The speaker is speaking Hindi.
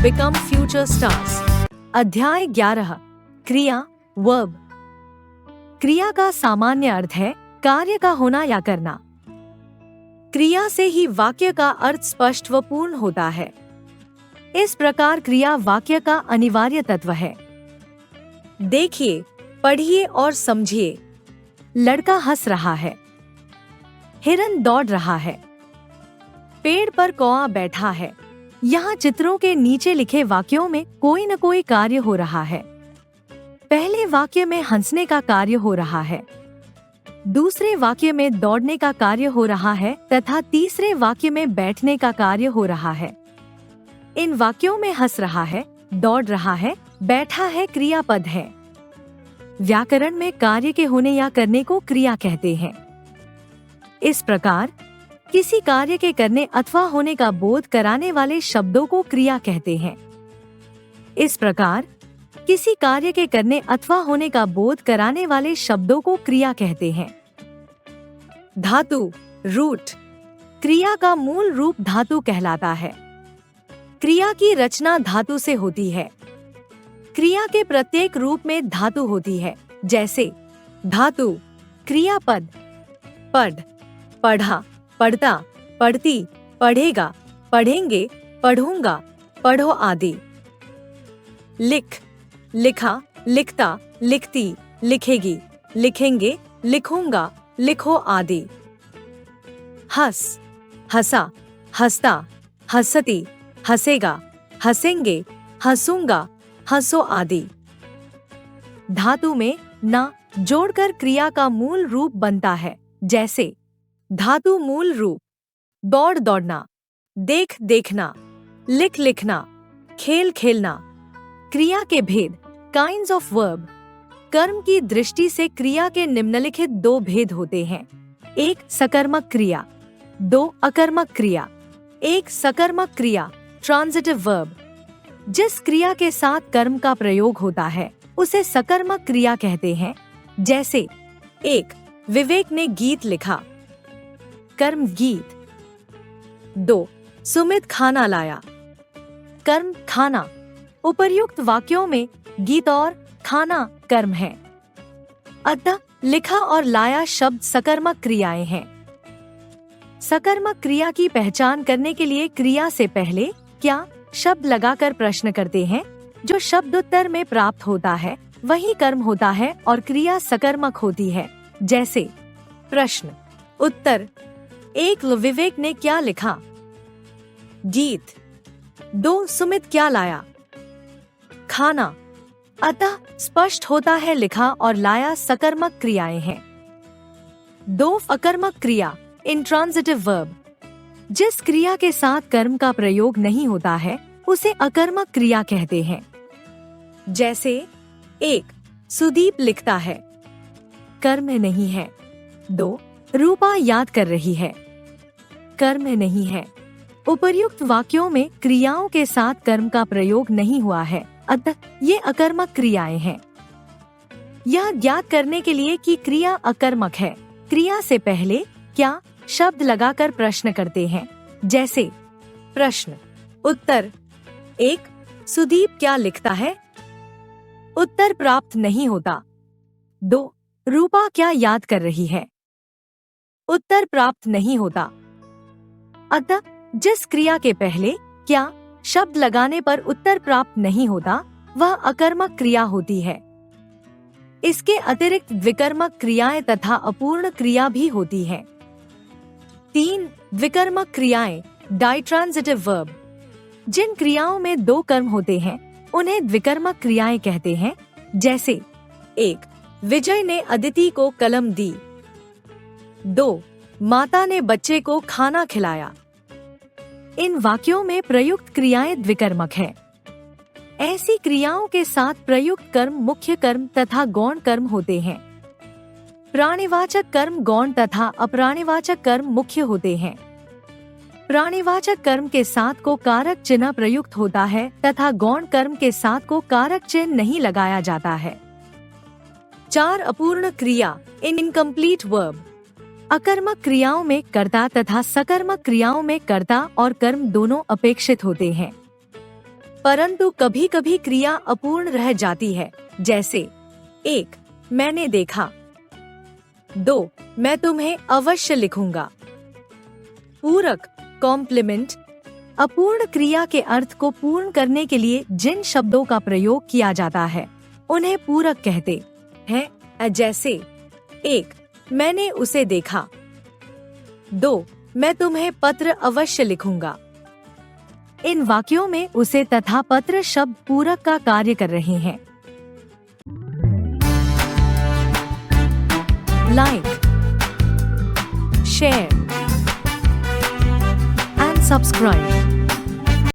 become future stars। अध्याय 11 क्रिया वर्ब। क्रिया का सामान्य अर्थ है कार्य का होना या करना। क्रिया से ही वाक्य का अर्थ स्पष्ट व पूर्ण होता है। इस प्रकार क्रिया वाक्य का अनिवार्य तत्व है। देखिए, पढ़िए और समझिए। लड़का हंस रहा है। हिरन दौड़ रहा है। पेड़ पर कौआ बैठा है। यहाँ चित्रों के नीचे लिखे वाक्यों में कोई न कोई कार्य हो रहा है। पहले वाक्य में हंसने का कार्य हो रहा है, दूसरे वाक्य में दौड़ने का कार्य हो रहा है तथा तीसरे वाक्य में बैठने का कार्य हो रहा है। इन वाक्यों में हंस रहा है, दौड़ रहा है, बैठा है क्रियापद है। व्याकरण में कार्य के होने या करने को क्रिया कहते हैं। इस प्रकार किसी कार्य के करने अथवा होने का बोध कराने वाले शब्दों को क्रिया कहते हैं। इस प्रकार किसी कार्य के करने अथवा होने का बोध कराने वाले शब्दों को क्रिया कहते हैं। धातु रूट। क्रिया का मूल रूप धातु कहलाता है। क्रिया की रचना धातु से होती है। क्रिया के प्रत्येक रूप में धातु होती है, जैसे धातु, क्रियापद, पढ़, पढ़ा, पढ़ता, पढ़ती, पढ़ेगा, पढ़ेंगे, पढ़ूंगा, पढ़ो आदि। लिख, लिखा, लिखता, लिखती, लिखेगी, लिखेंगे, लिखूंगा, लिखो आदि। हंस, हंसा, हंसता, हंसती, हंसेगा, हंसेंगे, हंसूंगा, हंसो आदि। धातु में ना जोड़कर क्रिया का मूल रूप बनता है, जैसे धातु मूल रूप दौड़ दौड़ना, देख देखना, लिख लिखना, खेल खेलना। क्रिया के भेद काइंड्स ऑफ वर्ब। कर्म की दृष्टि से क्रिया के निम्नलिखित दो भेद होते हैं। एक सकर्मक क्रिया, दो अकर्मक क्रिया। एक सकर्मक क्रिया ट्रांजिटिव वर्ब। जिस क्रिया के साथ कर्म का प्रयोग होता है उसे सकर्मक क्रिया कहते हैं, जैसे एक विवेक ने गीत लिखा, कर्म गीत। दो सुमित खाना लाया, कर्म खाना। उपर्युक्त वाक्यों में गीत और खाना कर्म है, अतः लिखा और लाया शब्द सकर्मक क्रियाएं हैं। सकर्मक क्रिया की पहचान करने के लिए क्रिया से पहले क्या शब्द लगाकर प्रश्न करते हैं। जो शब्द उत्तर में प्राप्त होता है वही कर्म होता है और क्रिया सकर्मक होती है, जैसे प्रश्न, उत्तर। एक विवेक ने क्या लिखा, गीत। दो सुमित क्या लाया, खाना। अतः स्पष्ट होता है लिखा और लाया सकर्मक क्रियाएं हैं। दो अकर्मक क्रिया इंट्रांजिटिव वर्ब। जिस क्रिया के साथ कर्म का प्रयोग नहीं होता है उसे अकर्मक क्रिया कहते हैं, जैसे एक सुदीप लिखता है, कर्म नहीं है। दो रूपा याद कर रही है, कर्म नहीं है। उपर्युक्त वाक्यों में क्रियाओं के साथ कर्म का प्रयोग नहीं हुआ है, अतः ये अकर्मक क्रियाएं हैं। यह ज्ञात करने के लिए कि क्रिया अकर्मक है, क्रिया से पहले क्या शब्द लगाकर प्रश्न करते हैं, जैसे प्रश्न, उत्तर। एक सुदीप क्या लिखता है, उत्तर प्राप्त नहीं होता। दो रूपा क्या याद कर रही है, उत्तर प्राप्त नहीं होता। अतः जिस क्रिया के पहले क्या शब्द लगाने पर उत्तर प्राप्त नहीं होता वह अकर्मक क्रिया होती है। इसके अतिरिक्त विकर्मक क्रियाएं तथा अपूर्ण क्रिया भी होती हैं। 3 विकर्मक क्रियाएं डाइट्रांजिटिव वर्ब। जिन क्रियाओं में दो कर्म होते हैं उन्हें द्विकर्मक क्रियाएं कहते हैं, जैसे एक विजय ने अदिति को कलम दी। 2 माता ने बच्चे को खाना खिलाया। इन वाक्यों में प्रयुक्त क्रियाएं द्विकर्मक हैं। ऐसी क्रियाओं के साथ प्रयुक्त कर्म मुख्य कर्म तथा गौण कर्म होते हैं। प्राणिवाचक कर्म गौण तथा अप्राणिवाचक कर्म मुख्य होते हैं। प्राणिवाचक कर्म के साथ को कारक चिन्ह प्रयुक्त होता है तथा गौण कर्म के साथ को कारक चिन्ह नहीं लगाया जाता है। 4 अपूर्ण क्रिया इनकम्प्लीट वर्ब। अकर्मक क्रियाओं में कर्ता तथा सकर्मक क्रियाओं में कर्ता और कर्म दोनों अपेक्षित होते हैं। परंतु कभी कभी क्रिया अपूर्ण रह जाती है, जैसे 1. मैंने देखा। 2. मैं तुम्हें अवश्य लिखूंगा। पूरक कॉम्प्लीमेंट अपूर्ण क्रिया के अर्थ को पूर्ण करने के लिए जिन शब्दों का प्रयोग किया जाता है उन्हें पूरक कहते हैं, जैसे 1. मैंने उसे देखा। 2. मैं तुम्हें पत्र अवश्य लिखूंगा। इन वाक्यों में उसे तथा पत्र शब्द पूरक का कार्य कर रहे हैं। Like, share and subscribe.